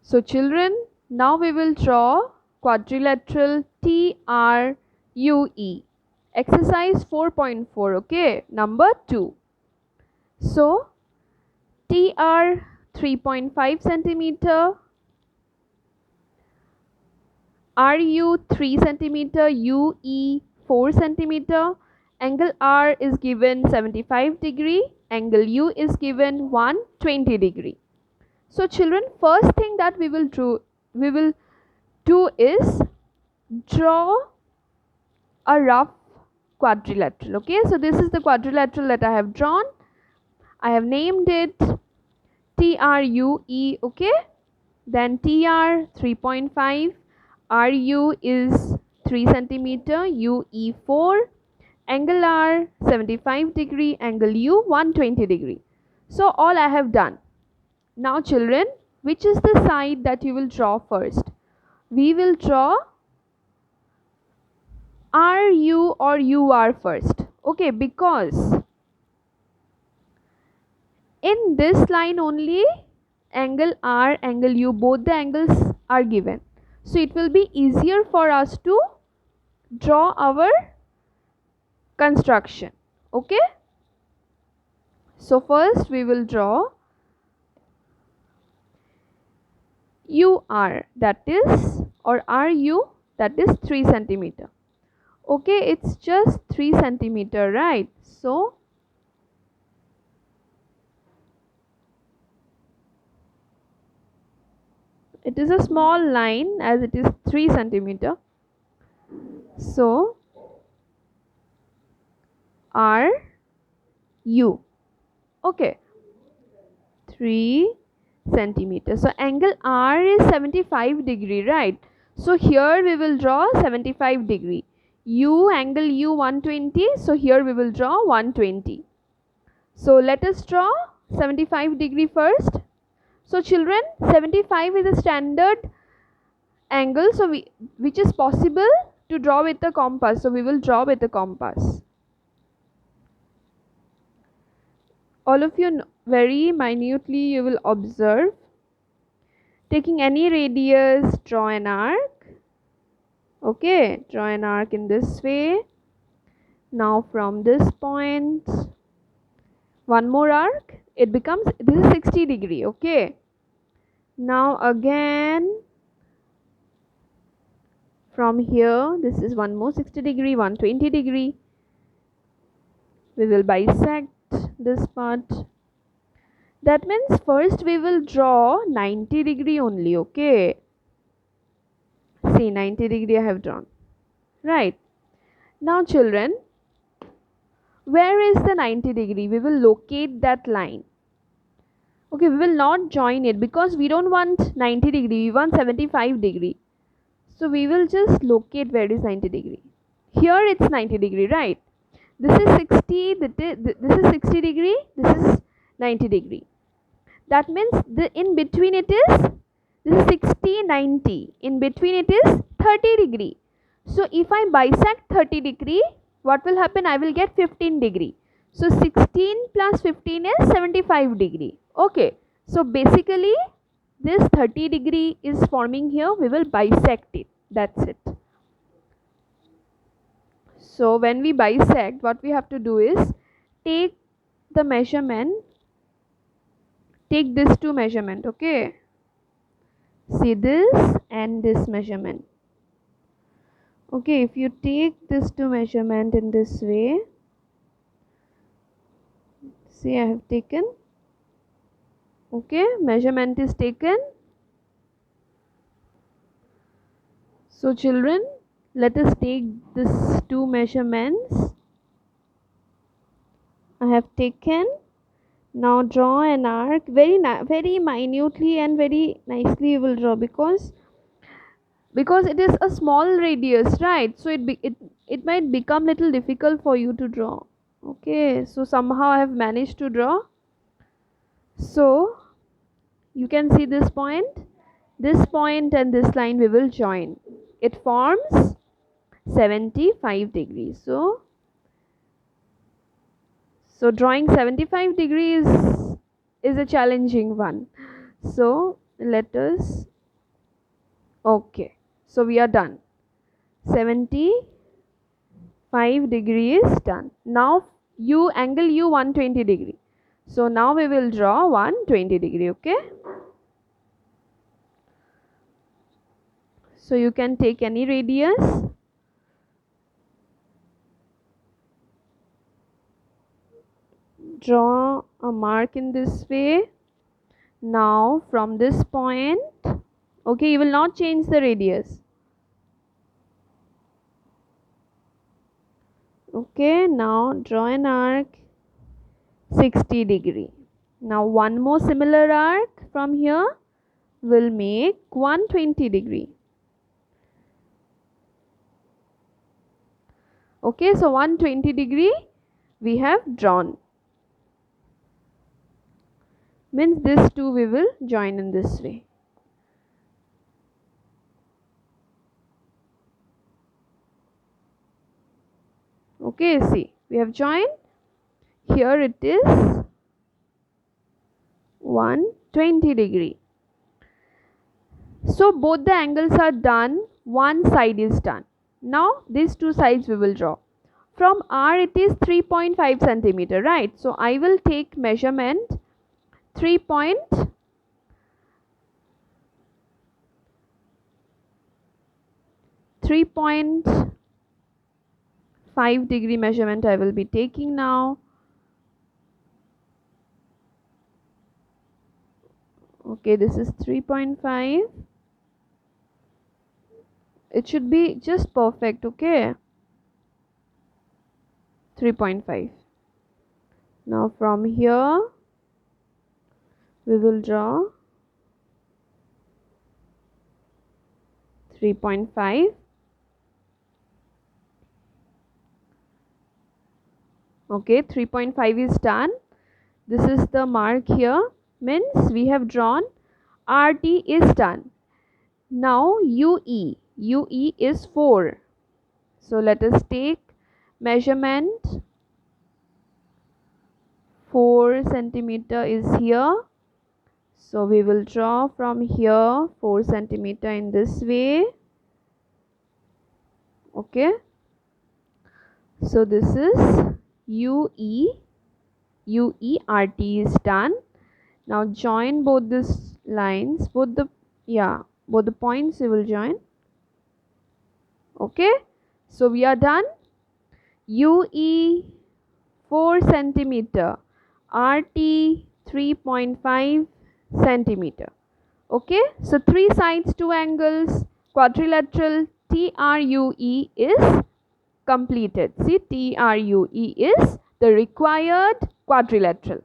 So children, now we will draw quadrilateral TRUE. Exercise 4.4, okay, number 2. So TR 3.5 centimeter, RU 3 centimeter, UE 4 centimeter. Angle R is given 75 degree, angle U is given 120 degree. So children, first thing that we will do is draw a rough quadrilateral. Okay, so this is the quadrilateral that I have drawn. I have named it TRUE. Okay, then TR 3.5, RU is 3 centimeter, UE 4, angle R 75 degree, angle U 120 degree. So all I have done. Now children, which is the side that you will draw first? We will draw RU or UR first. Okay, because in this line only angle R, angle U, both the angles are given. So it will be easier for us to draw our construction. Okay. So first we will draw UR, that is, or RU, that is 3 centimeter. Okay, it's just 3 centimeter, right? So it is a small line as it is 3 centimeter. So RU, okay, 3 centimeter. So angle R is 75 degree, right? So here we will draw 75 degree. Angle U 120. So here we will draw 120. So let us draw 75 degree first. So children, 75 is a standard angle, so which is possible to draw with the compass. So we will draw with the compass. All of you very minutely you will observe. Taking any radius, draw an arc. Okay, draw an arc in this way. Now from this point, one more arc. It becomes, this is 60 degree. Okay. Now again, from here, this is one more 60 degree, 120 degree. We will bisect this part. That means first we will draw 90 degree only. Okay. See, 90 degree I have drawn. Right. Now children, where is the 90 degree? We will locate that line. Okay, we will not join it because we don't want 90 degree, we want 75 degree. So we will just locate where is 90 degree. Here it's 90 degree, right? This is 60, this is 60 degree, this is 90 degree. That means in between it is, this is 60, 90. In between it is 30 degree. So if I bisect 30 degree, what will happen? I will get 15 degree. So 16 plus 15 is 75 degree. Okay. So basically this 30 degree is forming here. We will bisect it. That's it. So when we bisect, what we have to do is take the measurement. Take this two measurement. Okay. See this and this measurement. Okay, if you take this two measurement in this way, see I have taken, okay, measurement is taken. So children, let us take this two measurements. I have taken. Now draw an arc very minutely and very nicely you will draw because it is a small radius, right? So it might become little difficult for you to draw. Okay, so somehow I have managed to draw. So you can see this point and this line we will join. It forms 75 degrees. So drawing 75 degrees is a challenging one. So let us Okay, so we are done. 75 degree is done. Now angle U 120 degree. So now we will draw 120 degree. Okay, so you can take any radius. Draw a mark in this way. Now from this point, okay, you will not change the radius. Okay, now draw an arc 60 degree. Now one more similar arc from here will make 120 degree. Okay, so 120 degree we have drawn. Means this two we will join in this way. Okay, see, we have joined. Here it is 120 degree. So both the angles are done, one side is done. Now these two sides we will draw. From R it is 3.5 centimeter, right? So I will take measurement 3.5 degree measurement I will be taking now. Okay, this is 3.5. It should be just perfect, okay? 3.5. Now from here we will draw 3.5. Okay, 3.5 is done. This is the mark here. Means we have drawn. RT is done. Now UE is 4. So let us take measurement. 4 centimeter is here. So we will draw from here 4 centimeter in this way. Okay. So this is UE RT is done. Now join both these lines, both the points you will join. Okay, so we are done. UE 4 centimeter, RT 3.5 centimeter. Okay, so three sides, two angles, quadrilateral TRUE is completed. See, TRUE is the required quadrilateral.